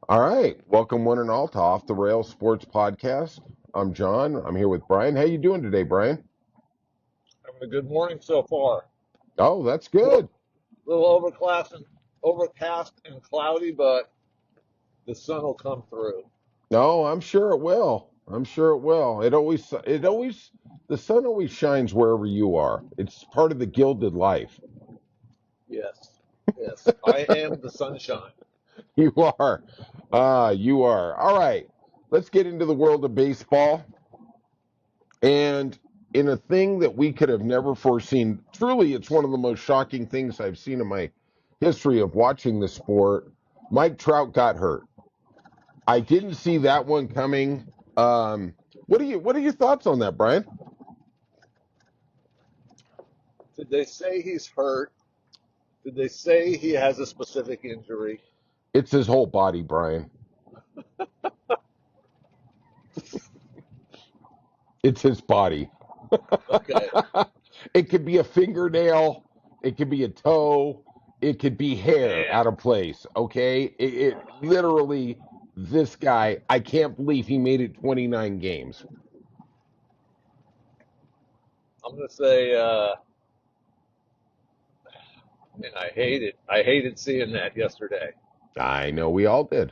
All right, welcome one and all to Off the Rails Sports Podcast. I'm John. I'm here with Brian. How you doing today, Brian? Having a good morning so far. Oh, that's A good. little overcast and cloudy, but the sun will come through. No, I'm sure it will. I'm sure it will. The sun always shines wherever you are. It's part of the gilded life. Yes, yes, I am the sunshine. You are. You are. All right, let's get into the world of baseball. And in a thing that we could have never foreseen, truly, it's one of the most shocking things I've seen in my history of watching the sport. Mike Trout got hurt. I didn't see that one coming. What are your thoughts on that, Brian? Did they say he's hurt? Did they say he has a specific injury? It's his whole body, Brian. It's his body. Okay, It could be a fingernail, it could be a toe, it could be hair man, out of place. Okay, it literally this guy. I can't believe he made it 29 games. I'm gonna say, man, I hated seeing that yesterday. I know we all did.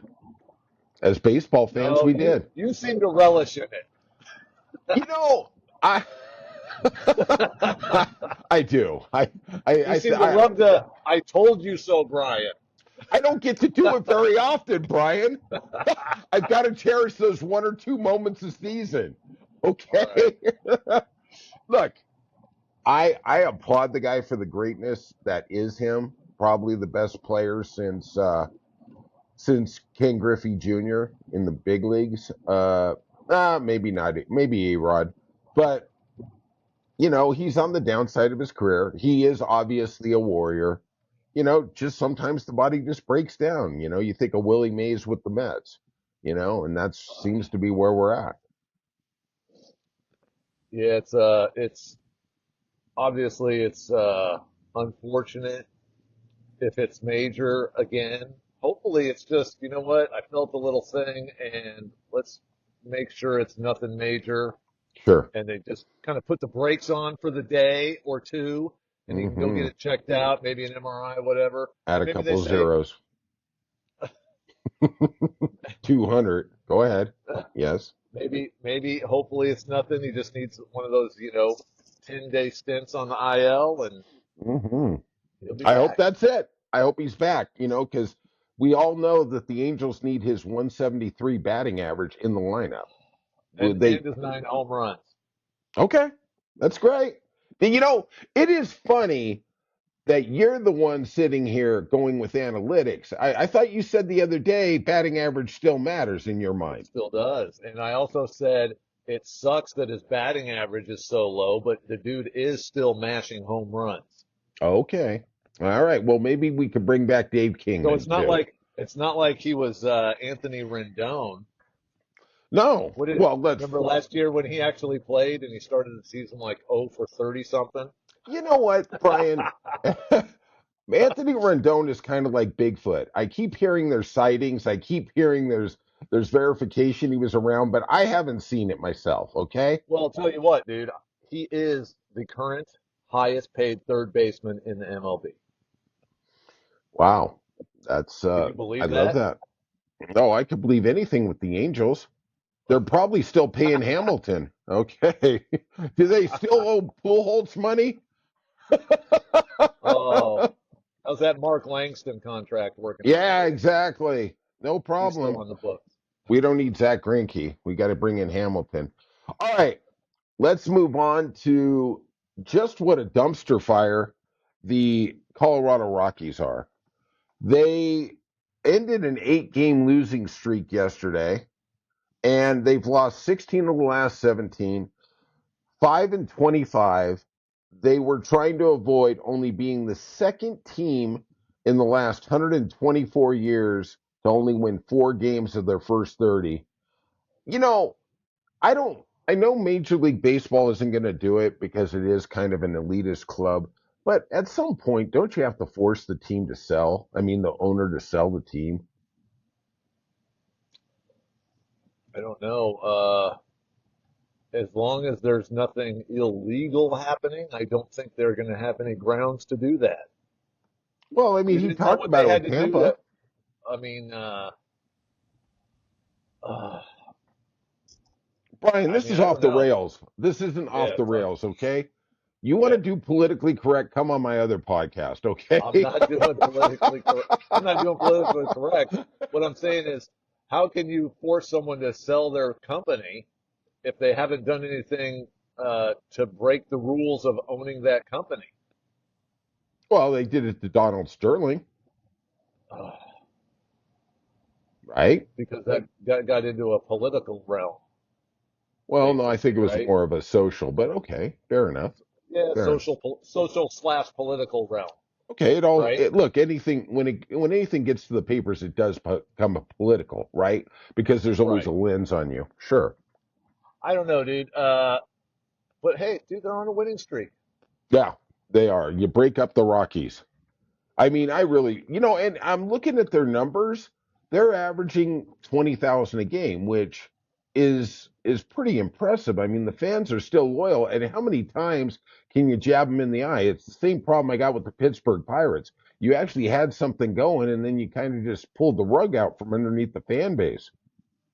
As baseball fans, No, we you did. you seem to relish in You know, I it. I do. You seem to love the "I told you so," Brian. I don't get to do it very often, Brian. I've got to cherish those one or two moments a season. All right. Okay. Look, I applaud the guy for the greatness that is him. Probably the best player since Ken Griffey Jr. in the big leagues. Maybe not. Maybe A-Rod, but he's on the downside of his career. He is obviously a warrior. Just sometimes the body just breaks down. You think of Willie Mays with the Mets. And that seems to be where we're at. Yeah, it's obviously it's unfortunate if it's major again. Hopefully it's just, you know what, I felt a little thing and let's make sure it's nothing major Sure. and they just kind of put the brakes on for the day or two and you can go get Hmm. it checked out, maybe an MRI, whatever. Add And a maybe they couple of say, zeros. 200. Go ahead. Yes. maybe hopefully it's nothing. He just needs one of those, 10-day stints on the IL and Hmm. he'll be I hope back. that's it. I hope he's back, because we all know that the Angels need his 173 batting average in the lineup. And They his 9 home runs. Okay, that's great. And it is funny that you're the one sitting here going with analytics. I thought you said the other day batting average still matters in your It mind. still does. And I also said it sucks that his batting average is so low, but the dude is still mashing home runs. Okay. All right. Well, maybe we could bring back Dave So Kingman it's not too. like it's not like he was Anthony Rendon. No. What did Well, let's. remember last year when he actually played and he started the season like 0 for 30 something? You know what, Brian? Anthony Rendon is kind of like Bigfoot. I keep hearing there's sightings. I keep hearing there's verification he was around, but I haven't seen it myself. Okay. Well, I'll tell you what, dude, he is the current highest paid third baseman in the MLB. Wow. That's Can you I believe love that? that. Oh, I could believe anything with the Angels. They're probably still paying Hamilton. Okay. Do they still owe Pujols money? Oh, how's that Mark Langston contract working out Yeah, for you? exactly. No He's still problem. on the books. We don't need Zach Greinke. We got to bring in Hamilton. All right. Let's move on to just what a dumpster fire the Colorado Rockies are. They ended an 8-game losing streak yesterday, and they've lost 16 of the last 17, 5-25. They were trying to avoid only being the second team in the last 124 years to only win 4 games of their first 30. You know, I know Major League Baseball isn't going to do it because it is kind of an elitist club, but at some point, don't you have to force the team to sell? I mean, the owner to sell the team? I don't know. As long as there's nothing illegal happening, I don't think they're going to have any grounds to do that. Well, I mean, You he didn't know talked what about they it had with to do Tampa. to, I mean, uh, Brian, I this mean, is I off don't the know. rails. This isn't off Yeah, the so, rails, okay? You want yeah. to do politically correct? Come on my other podcast, I'm okay? not doing politically correct. I'm not doing politically correct. What I'm saying is, how can you force someone to sell their company if they haven't done anything to break the rules of owning that company? Well, they did it to Donald Sterling, Uh, right? because that got into a political realm, Well, no, I basically, think it was right? more of a social, but okay, fair enough. Yeah, Fair enough. social slash political realm, Okay, right? look, anything when anything gets to the papers, it does become a political, right? Because there's always a Right. lens on you. Sure. I don't know, dude. But hey, dude, they're on a winning streak. Yeah, they are. You break up the Rockies. I mean, I really, and I'm looking at their numbers. They're averaging 20,000 a game, which is pretty impressive. I mean, the fans are still loyal, and how many times can you jab them in the eye? It's the same problem I got with the Pittsburgh Pirates. You actually had something going, and then you kind of just pulled the rug out from underneath the fan base.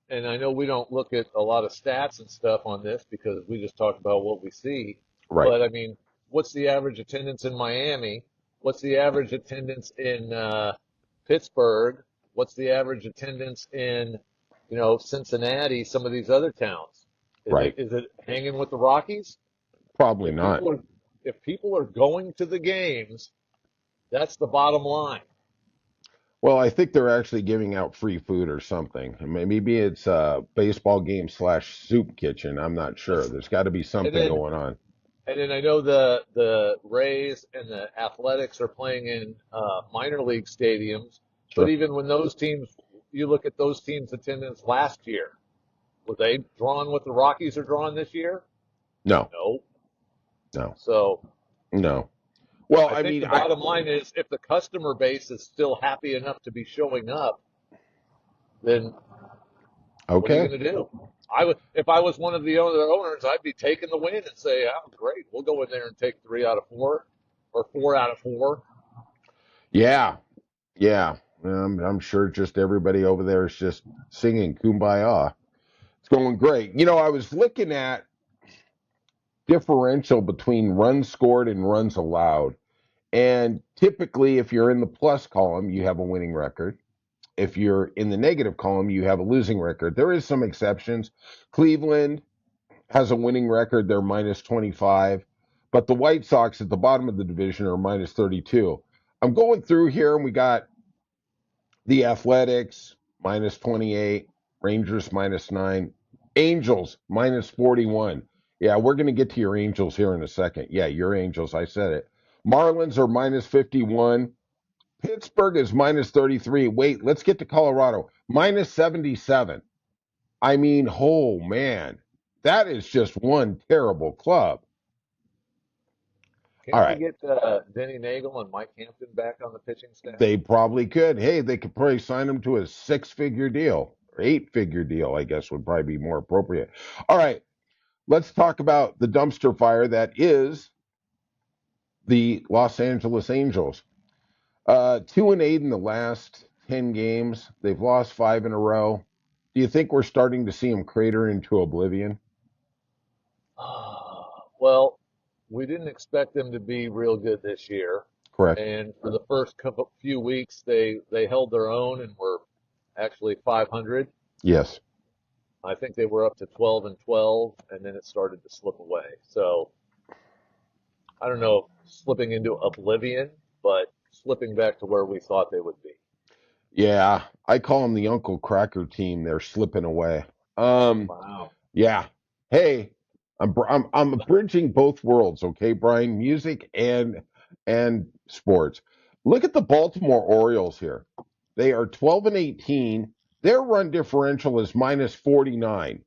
And I know we don't look at a lot of stats and stuff on this because we just talk about what we see. Right, But I mean, what's the average attendance in Miami? What's the average attendance in Pittsburgh? What's the average attendance in, Cincinnati, some of these other towns? Is it right. is it hanging with the Rockies? Probably If not. people are if people are going to the games, that's the bottom line. Well, I think they're actually giving out free food or something. Maybe it's a baseball game slash soup kitchen. I'm not sure. That's There's got to be and something then going on. And then I know the Rays and the Athletics are playing in minor league stadiums. But Sure. even when those teams, you look at those teams' attendance last year, were they drawn what the Rockies are drawing this year? No, No. no, So no. Well, I I think mean, the bottom line is if the customer base is still happy enough to be showing up, then what are you okay. going to do? If I was one of the other owners, I'd be taking the win and say, "Oh, great, we'll go in there and take 3 out of 4 or 4 out of 4." Yeah, yeah. I'm sure just everybody over there is just singing Kumbaya. It's going great. I was looking at differential between runs scored and runs allowed. And typically, if you're in the plus column, you have a winning record. If you're in the negative column, you have a losing record. There is some exceptions. Cleveland has a winning record. They're minus 25. But the White Sox at the bottom of the division are minus 32. I'm going through here, and we got the Athletics minus 28, Rangers minus 9, Angels minus 41. Yeah, we're going to get to your Angels here in a second. Yeah, your Angels. I said it. Marlins are minus 51. Pittsburgh is minus 33. Wait, let's get to Colorado. Minus 77. I mean, oh man, that is just one terrible club. All Can't they right. get Denny Nagel and Mike Hampton back on the pitching staff? They probably could. Hey, they could probably sign him to a 6-figure deal or 8-figure deal, I guess would probably be more appropriate. All right. Let's talk about the dumpster fire that is the Los Angeles Angels. 2-8 in the last 10 games. They've lost 5 in a row. Do you think we're starting to see them crater into oblivion? Well, we didn't expect them to be real good this year, Correct. and for the first couple few weeks, they held their own and were actually 500. Yes. I think they were up to 12 and 12, and then it started to slip away. So I don't know, if slipping into oblivion, but slipping back to where we thought they would be. Yeah, I call them the Uncle Cracker team. They're slipping away. Um, Wow. yeah. Hey, I'm bridging both worlds, okay, Brian? Music and sports. Look at the Baltimore Orioles here. They are 12 and 18. Their run differential is minus 49.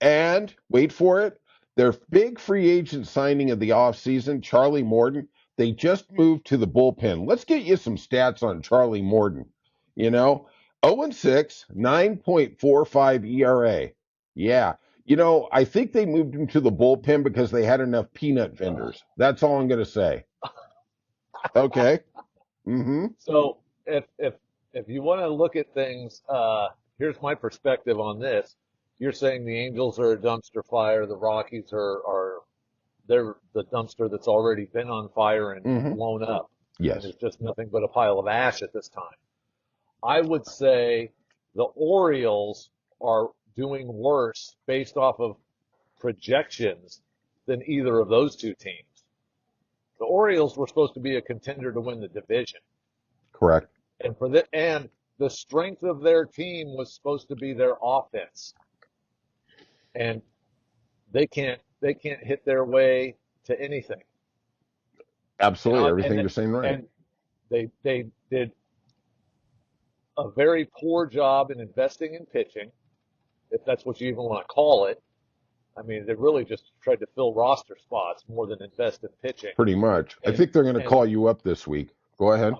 And wait for it, their big free agent signing of the offseason, Charlie Morton, they just moved to the bullpen. Let's get you some stats on Charlie Morton. You know, 0-6, 9.45 ERA. Yeah. I think they moved him to the bullpen because they had enough peanut vendors. That's all I'm going to say. Okay. Mm-hmm. So if you want to look at things, here's my perspective on this. You're saying the Angels are a dumpster fire, the Rockies are they're the dumpster that's already been on fire and Mm-hmm. blown up, and Yes. there's just nothing but a pile of ash at this time. I would say the Orioles are doing worse based off of projections than either of those two teams. The Orioles were supposed to be a contender to win the division. Correct. And the strength of their team was supposed to be their offense. And they can't hit their way to anything. Absolutely. Everything And you're saying right. and they did a very poor job in investing in pitching, if that's what you even want to call it. I mean, they really just tried to fill roster spots more than invest in pitching. Pretty much. I And think they're going to and call you up this week. Go ahead.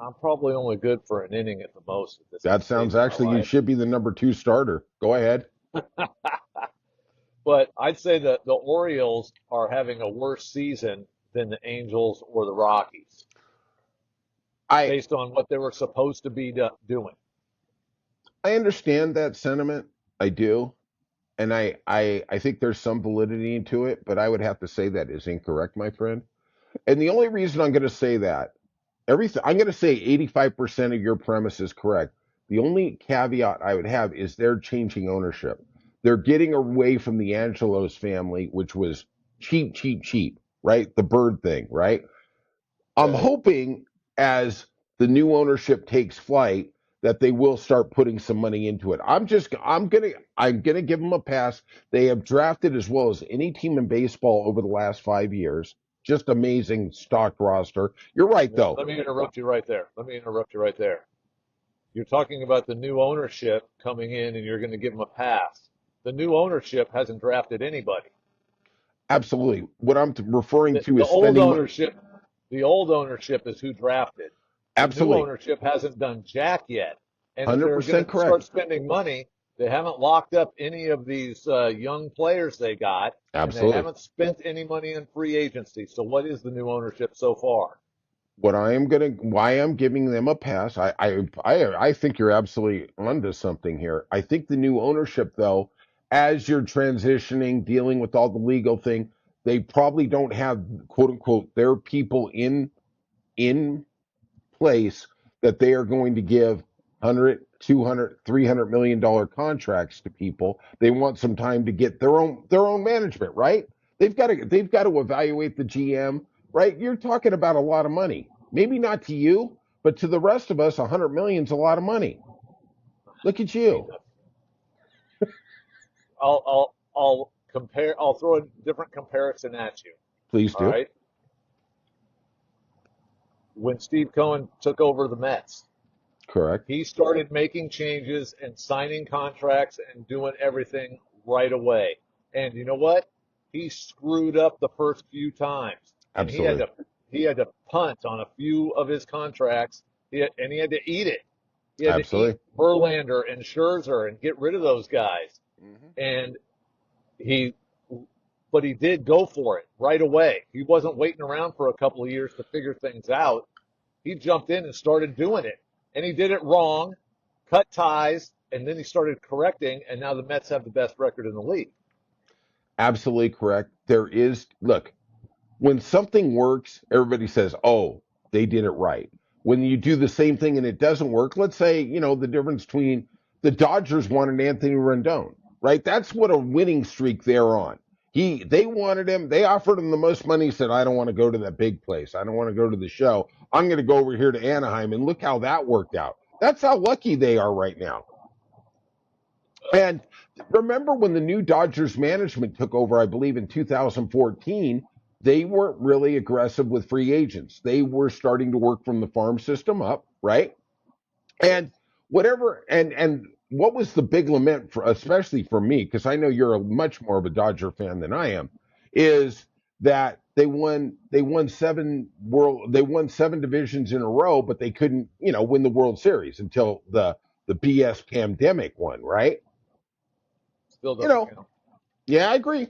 I'm probably only good for an inning at the most at this That stage sounds of my actually, you life. should be the number 2 starter. Go ahead. But I'd say that the Orioles are having a worse season than the Angels or the Rockies I based on what they were supposed to be doing. I understand that sentiment. I do. And I think there's some validity into it, but I would have to say that is incorrect, my friend. And the only reason I'm going to say that, I'm going to say 85% of your premise is correct. The only caveat I would have is they're changing ownership. They're getting away from the Angelos family, which was cheap, cheap, cheap, right? The bird thing, right? I'm Okay. hoping as the new ownership takes flight that they will start putting some money into it. I'm gonna give them a pass. They have drafted as well as any team in baseball over the last 5 years. Just amazing stocked roster. You're right though. Let me interrupt you right there. Let me interrupt you right there. You're talking about the new ownership coming in and you're going to give them a pass. The new ownership hasn't drafted anybody. Absolutely. What I'm referring The, to the is old spending. ownership, the old ownership is who drafted. The new Absolutely. ownership hasn't done jack yet. And if they're going 100% to start correct. spending money, they haven't locked up any of these young players they got, and they Absolutely. haven't spent any money in free agency. So what is the new ownership so far? Why I'm giving them a pass. I think you're absolutely onto something here. I think the new ownership, though, as you're transitioning, dealing with all the legal thing, they probably don't have quote unquote their people in place that they are going to give 100, 200, 300 million dollar contracts to people. They want some time to get their own management, right? They've got to evaluate the GM, right? You're talking about a lot of money. Maybe not to you, but to the rest of us, 100 million is a lot of money. Look at I mean, you. I'll compare. I'll throw a different comparison at you. Please All do. right. When Steve Cohen took over the Mets, Correct. he started making changes and signing contracts and doing everything right away. And you know what? He screwed up the first few times, and Absolutely. he had to punt on a few of his contracts, and he had to eat it. He had to eat Absolutely. Verlander and Scherzer and get rid of those guys. Mm-hmm. And he, but he did go for it right away. He wasn't waiting around for a couple of years to figure things out. He jumped in and started doing it. And he did it wrong, cut ties, and then he started correcting, and now the Mets have the best record in the league. Absolutely correct. Look, when something works, everybody says, oh, they did it right. When you do the same thing and it doesn't work, let's say, the difference between the Dodgers wanted Anthony Rendon, right? That's what a winning streak they're on. They wanted him, they offered him the most money. He said, I don't want to go to that big place. I don't want to go to the show. I'm going to go over here to Anaheim. And look how that worked out. That's how lucky they are right now. And remember when the new Dodgers management took over, I believe in 2014, they weren't really aggressive with free agents. They were starting to work from the farm system up, right? And and what was the big lament for, especially for me, because I know you're much more of a Dodger fan than I am, is that they won 7 divisions in a row, but they couldn't, win the World Series until the BS pandemic one, right? Still You doesn't know, count. yeah, I agree.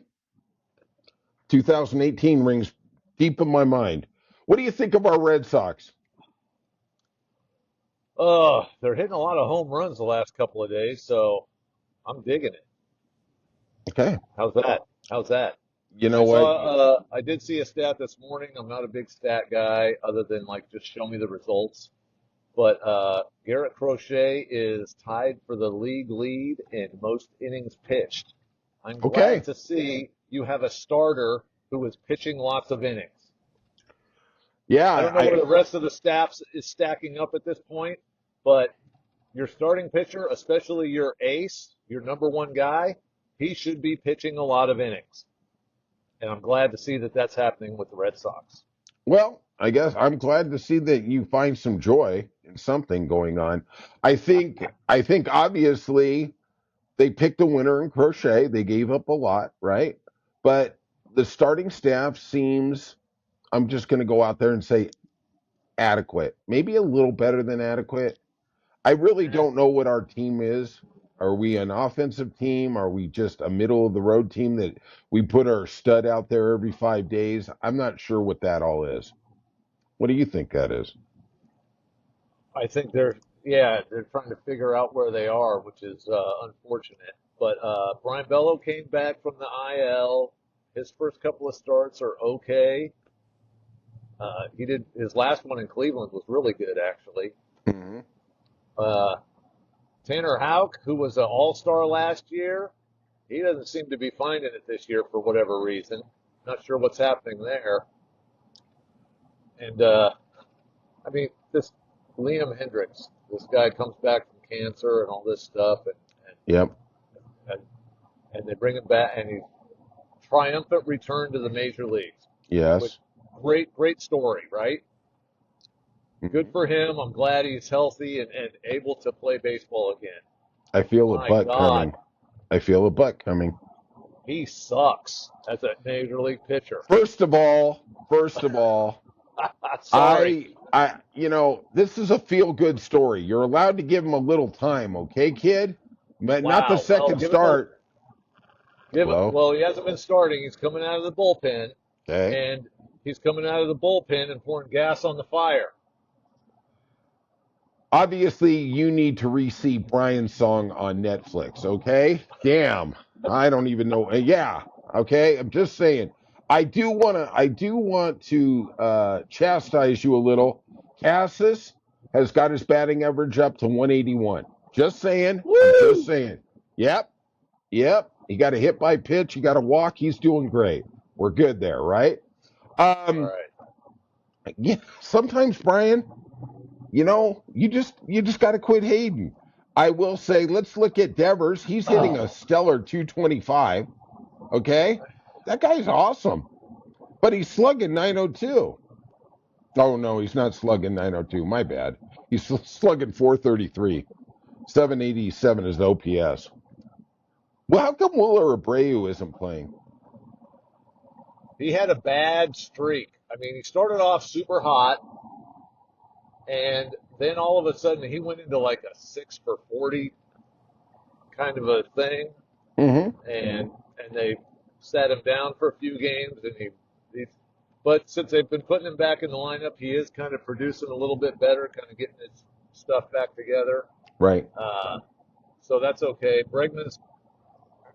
2018 rings deep in my mind. What do you think of our Red Sox? They're hitting a lot of home runs the last couple of days, so I'm digging it. Okay. How's that? How's that? You know what? I did see a stat this morning. I'm not a big stat guy other than like just show me the results. But Garrett Crochet is tied for the league lead in most innings pitched. I'm glad Okay. to see you have a starter who is pitching lots of innings. Yeah, I don't know where the rest of the staff is stacking up at this point, but your starting pitcher, especially your ace, your number one guy, he should be pitching a lot of innings. And I'm glad to see that that's happening with the Red Sox. well, I guess I'm glad to see that you find some joy in something going on. I think obviously they picked a winner in Crochet. They gave up a lot, right? But the starting staff seems, I'm just going to go out there and say adequate. Maybe a little better than adequate. I really don't know what our team is. Are we an offensive team? Are we just a middle of the road team that we put our stud out there every 5 days? I'm not sure what that all is. What do you think that is? I think they're trying to figure out where they are, which is unfortunate. But Brian Bello came back from the IL. His first couple of starts are okay. He did his last one in Cleveland was really good actually. Mm-hmm. Uh, Tanner Houck, who was an All-Star last year, he doesn't seem to be finding it this year for whatever reason. Not sure what's happening there. And I mean, this Liam Hendricks, this guy comes back from cancer and all this stuff, Yep. and, and they bring him back, and he's triumphant return to the major leagues. With Yes. great story, right? Good Mm-hmm. for him. I'm glad he's healthy and able to play baseball again. I feel a My butt God, coming. I feel a butt coming. he sucks as a major league pitcher. First of all, Sorry. this is a feel good story. You're allowed to give him a little time, okay, kid? But not the Wow. Well, second start. Hello? well, he hasn't been starting. He's coming out of the bullpen, Okay. and he's coming out of the bullpen and pouring gas on the fire. Obviously, you need to re-see Brian's song on Netflix, okay? Damn. I don't even know. Yeah, okay? I'm just saying. I do want to chastise you a little. Cassis has got his batting average up to 181. Just saying. I'm just Woo! saying. Yep. Yep. He got a hit by pitch. He got a walk. He's doing great. We're good there, right? All Um, right. yeah, sometimes, Brian, you just got to quit hating. I will say, let's look at Devers. He's hitting a stellar 225. Okay, that guy's awesome, but he's slugging 902. Oh no, he's not slugging 902. My bad. He's slugging 433. 787 is the OPS. Well, how come Willer Abreu isn't playing? He had a bad streak. I mean, he started off super hot, and then all of a sudden he went into like a 6 for 40 kind of a thing, Mm-hmm. and they sat him down for a few games, and he but since they've been putting him back in the lineup, he is kind of producing a little bit better, kind of getting his stuff back together. Right. So that's okay. Bregman's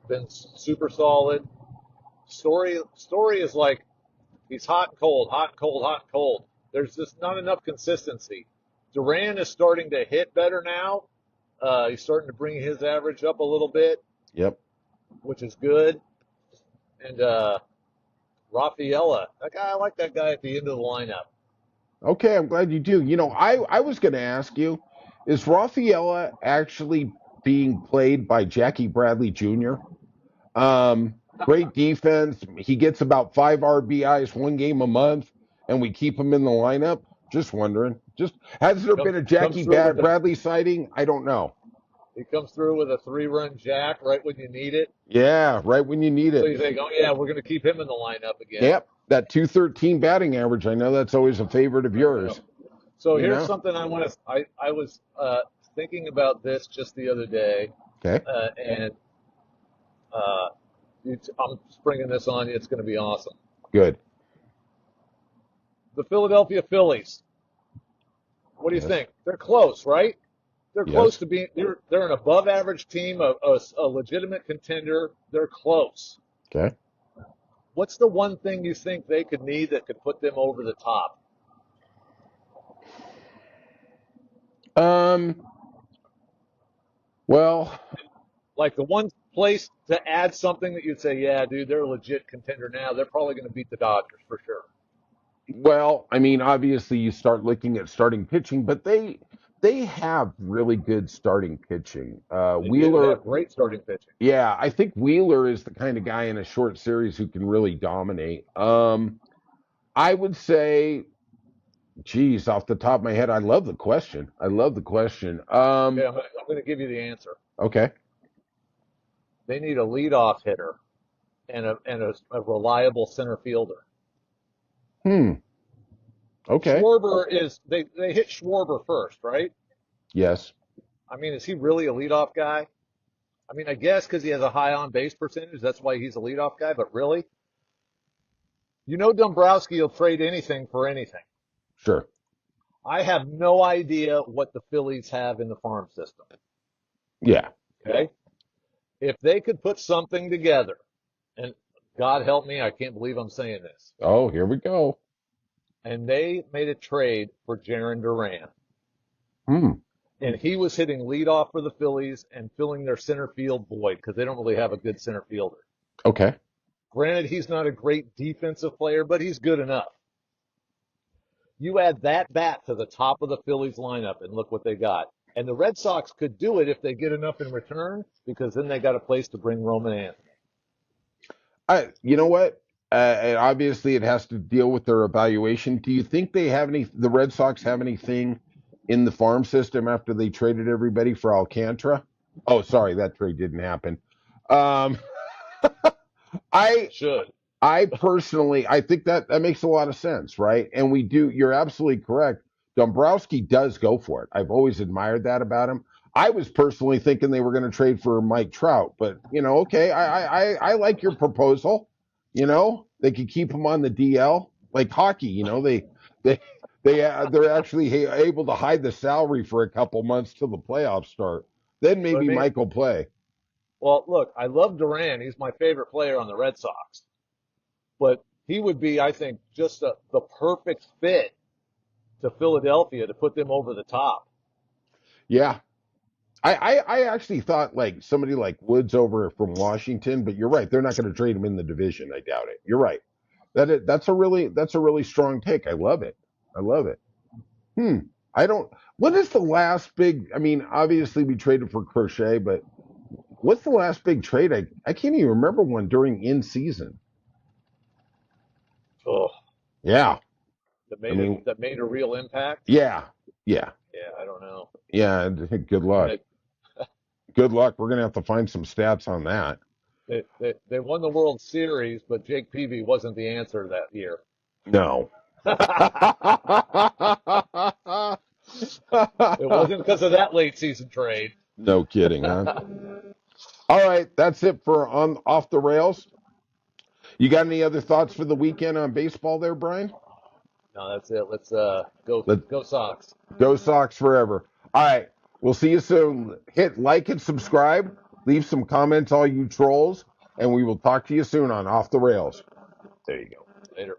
been super solid. Story is like he's hot and cold, hot and cold, hot and cold. There's just not enough consistency. Duran is starting to hit better now. He's starting to bring his average up a little bit, Yep. which is good. And Rafaela, I like that guy at the end of the lineup. Okay, I'm glad you do. I was going to ask you, is Rafaela actually being played by Jackie Bradley Jr.? Great defense. He gets about 5 RBIs 1 game a month, and we keep him in the lineup. Just wondering. Just has there been a Comes Jackie through with Bradley sighting? I don't know. he comes through with a 3-run jack right when you need it. Yeah, right when you need So it. you think, oh yeah, we're going to keep him in the lineup again. Yep. That 213 batting average, I know that's always a favorite of I know. yours. So You here's know? something I want to. I was thinking about this just the other day, Okay. and uh, I'm springing this on you. It's going to be awesome. Good. The Philadelphia Phillies. What do you Yes. think? They're close, right? They're close Yes. to being. They're an above average team, a legitimate contender. They're close. Okay. What's the one thing you think they could need that could put them over the top? Um. Well. Like the one place to add something that you'd say, yeah, dude, they're a legit contender now. They're probably going to beat the Dodgers for sure. Well. I mean, obviously, you start looking at starting pitching, but they have really good starting pitching. They do. They Wheeler. have great starting pitching. Yeah, I think Wheeler is the kind of guy in a short series who can really dominate. I would say, geez, off the top of my head, I love the question. I love the question. Okay, I'm going to give you the answer. Okay. They need a leadoff hitter and a reliable center fielder. Hmm. Okay. Schwarber is they hit Schwarber first, right? Yes. I mean, is he really a leadoff guy? I mean, I guess because he has a high on base percentage, that's why he's a leadoff guy. But really, Dombrowski will trade anything for anything. Sure. I have no idea what the Phillies have in the farm system. Yeah. Okay, if they could put something together, and God help me, I can't believe I'm saying this, Oh, here we go. and they made a trade for Jaron Duran, Hmm. and he was hitting leadoff for the Phillies and filling their center field void because they don't really have a good center fielder. Okay. Granted, he's not a great defensive player, but he's good enough. You add that bat to the top of the Phillies lineup, and look what they got. And the Red Sox could do it if they get enough in return, because then they got a place to bring Roman Anthony. You know what? And obviously, it has to deal with their evaluation. Do you think they have any? The Red Sox have anything in the farm system after they traded everybody for Alcantara? Oh, sorry, that trade didn't happen. Um, I Should. I personally, I think that makes a lot of sense, right? And we do. You're absolutely correct. Dombrowski does go for it. I've always admired that about him. I was personally thinking they were going to trade for Mike Trout, but okay. I like your proposal. They could keep him on the DL like hockey. They they're actually able to hide the salary for a couple months till the playoffs start. Then But I maybe mean, Mike will play. well, look, I love Duran. He's my favorite player on the Red Sox. But he would be, I think, just the perfect fit to Philadelphia to put them over the top. Yeah, I actually thought like somebody like Woods over from Washington, but you're right. They're not going to trade him in the division. I doubt it. You're right. That's a really strong take. I love it. I love it. Hmm. I don't. What is the last big? I mean, obviously we traded for Crochet, but what's the last big trade? I can't even remember one during in season. Oh, Yeah. that I made mean, that made a real impact. yeah, yeah, Yeah, I don't know. yeah. Good I mean, luck. Good luck. We're gonna have to find some stats on that. they won the World Series, but Jake Peavy wasn't the answer that year. No. It wasn't because of that late season trade. No kidding, huh? All right, that's it for on off the rails. You got any other thoughts for the weekend on baseball there, Brian? No, that's it. Let's go Let go Sox. go Sox forever. All right, we'll see you soon. Hit like and subscribe. Leave some comments, all you trolls, and we will talk to you soon on Off the Rails. There you go. Later.